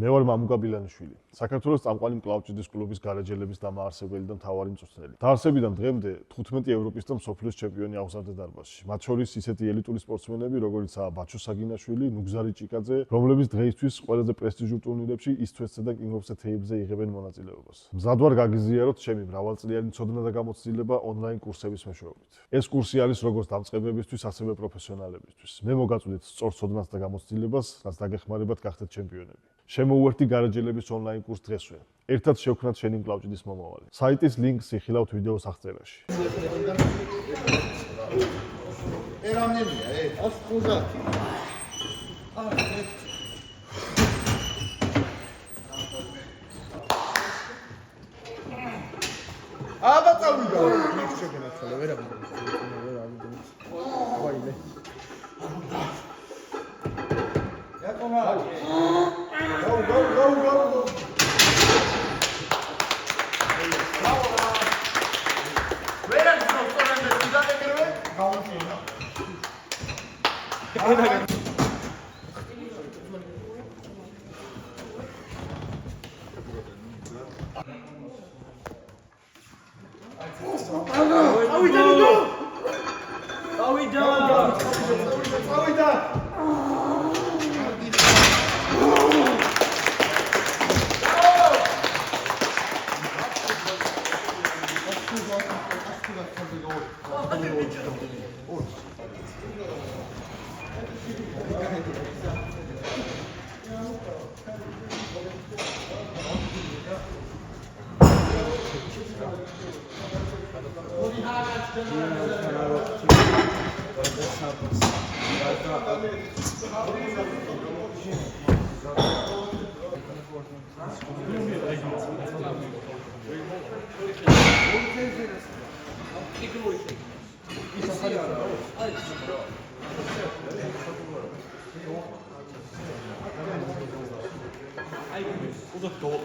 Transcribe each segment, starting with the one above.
მე ვარ მამუკა ბილანიშვილი, საქართველოს წამყვანი მკლავჭიდის კლუბის გარეჯელების დამაარსებელი და მთავარი მწვრთნელი. დაარსებიდან დღემდე 15 ევროპის და მსოფლიოს ჩემპიონი აღზარდა დარბაზში. მათ შორის ისეთი ელიტური სპორტსმენები, როგორიცაა ბაჩო საგინაშვილი, ნუგზარი ჭიკაძე, რომლებიც დღეისთვის ყველაზე პრესტიჟულ ტურნირებში East-West-ზე და King of the Table-ზე იღებენ მონაწილეობას. მზად ვარ გაგიზიაროთ ჩემი მრავალწლიანი ცოდნა და გამოცდილება ონლაინ კურსების მეშვეობით. ეს კურსი არის როგორც დამწყებებისთვის, ასევე პროფესიონალებისთვის. მე მოგაწვდით სწორ ცოდნას და გამოცდილებას, რაც დაგეხმარებათ გახდეთ ჩემპიონები. შემოუერთდი გარეჯელების ონლაინ კურს დღესვე. ერთად შევქმნათ შენი მკლავჭიდის მომავალი. საიტის ლინკს იხილავთ ვიდეოს აღწერაში. აბა წავიდა. ის შეგენაცვალე, ვერ ამბობ. ვაიმე. Go.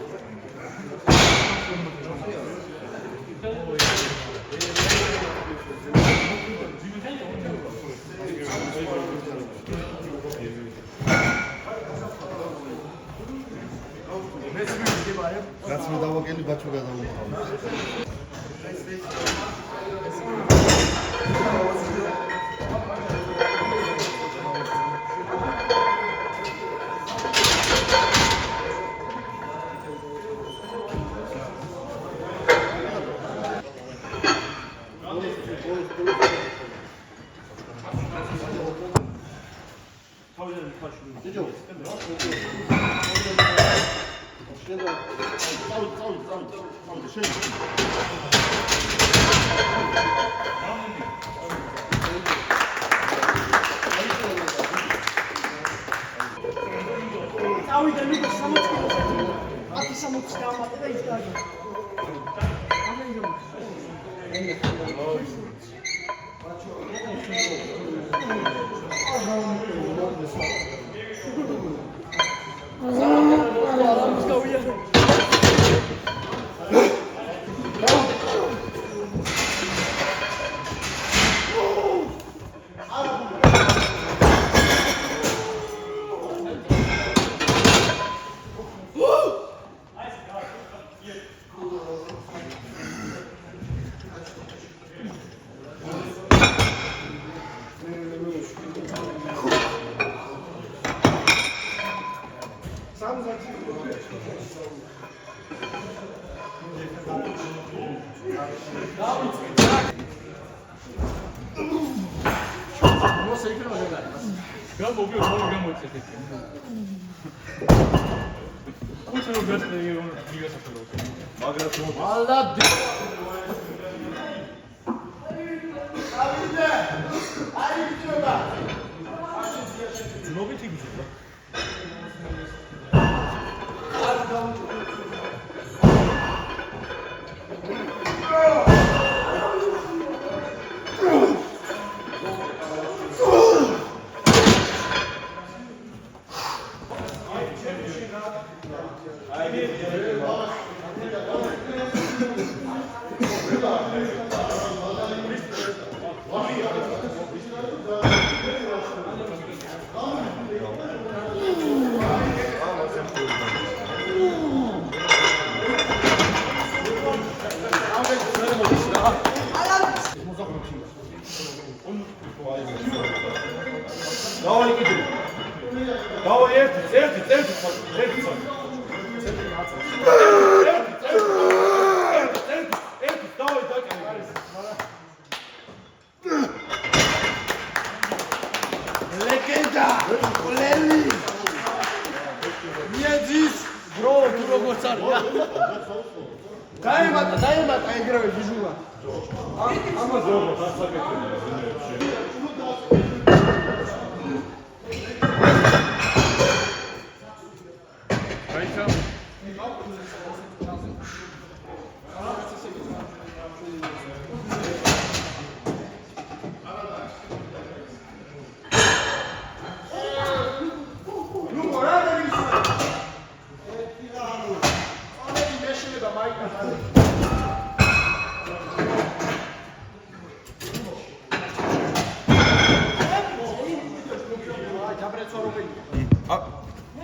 That's what I want to get back Thank you. მოცარია. დაემატა ეგრევე ბიჟულა. ამაზე როგორ დასაკეთებია?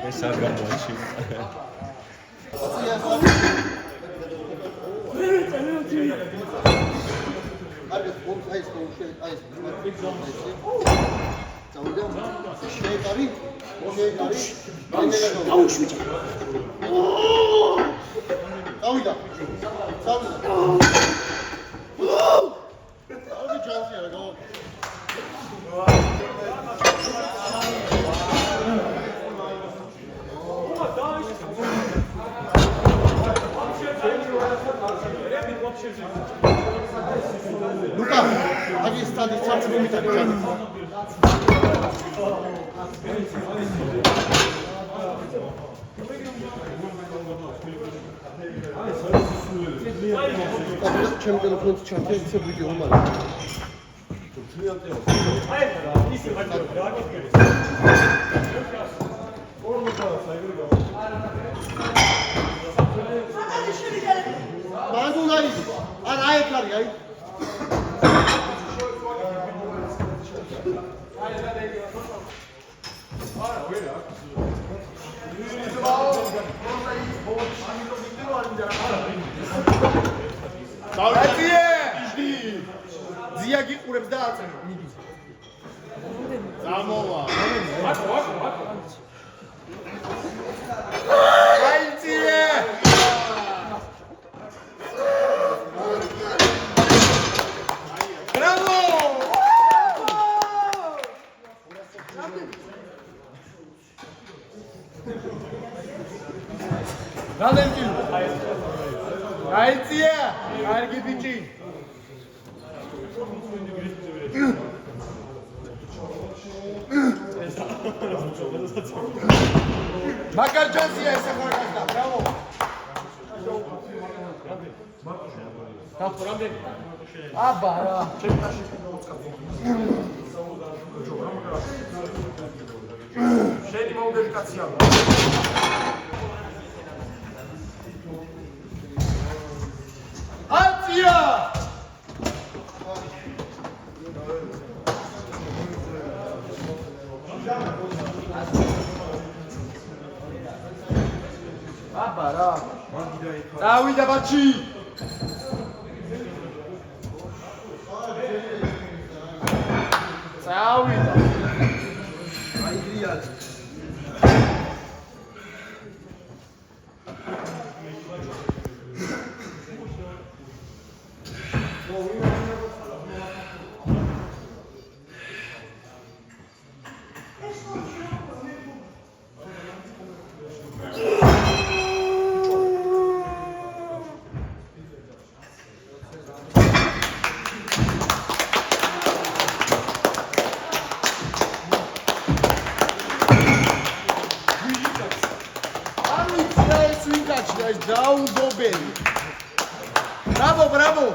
ეს არ გამოაჩი. Luka, aquí está distancia limitada. ჩემი ტელეფონით ჩართე ისე ვიდეო მაგრამ მაგუნაი არ აიქარი აი ზია გიყურებს და აწერ მიდი გამოვა აიწიე ბრავო რადენკი აიწიე კარგი ბიჭი მაგარჯანსია ეს ახალგაზრდა, ბრავო. დახო რამდენი? აბა რა. შენი მოუგები კაცია. აცია! აბა რა დავიდა ბაჩი დავიდა აიგრია დაუდობელი. Bravo, bravo.